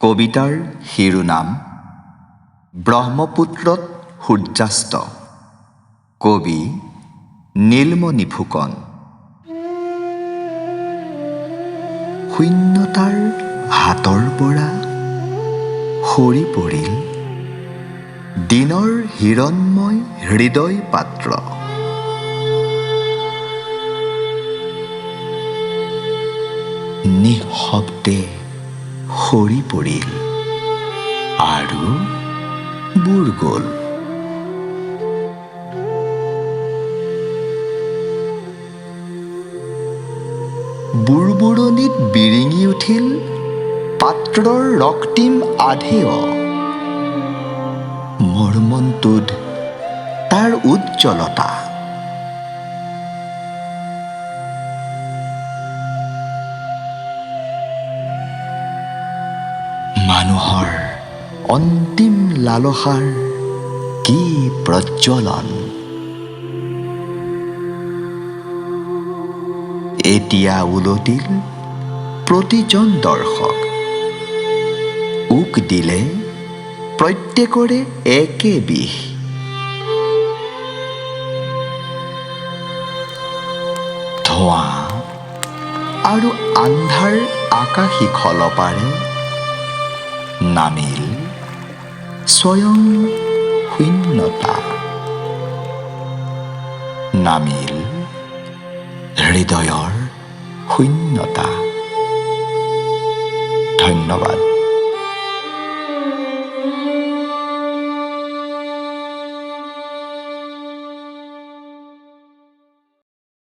কবিতাৰ শিৰোনাম ব্ৰহ্মপুত্ৰত সূৰ্যাস্ত। কবি নীলমণি ফুকন। শূন্যতাৰ হাতৰ পৰা সৰি পৰিল দিনৰ হিৰণময় হৃদয় পাত্ৰ। নিঃশব্দে সৰি পৰিল আৰু বুৰ গ'ল। বুৰবুৰণিত বিৰিঙি উঠিল পাত্ৰৰ ৰক্তিম আধেয়। মোৰ মনটোত তাৰ উজ্জ্বলতা। মানুহৰ অন্তিম লালসাৰ কি প্ৰজ্বলন। এতিয়া উলটিল প্ৰতিজন দৰ্শক। উক দিলে প্ৰত্যেকৰে একে বিষ। ধোঁৱা আৰু আন্ধাৰ আকাশী খলপাৰে নামিল স্বয়ং শূন্যতা। নামিল হৃদয়ৰ শূন্যতা। ধন্যবাদ।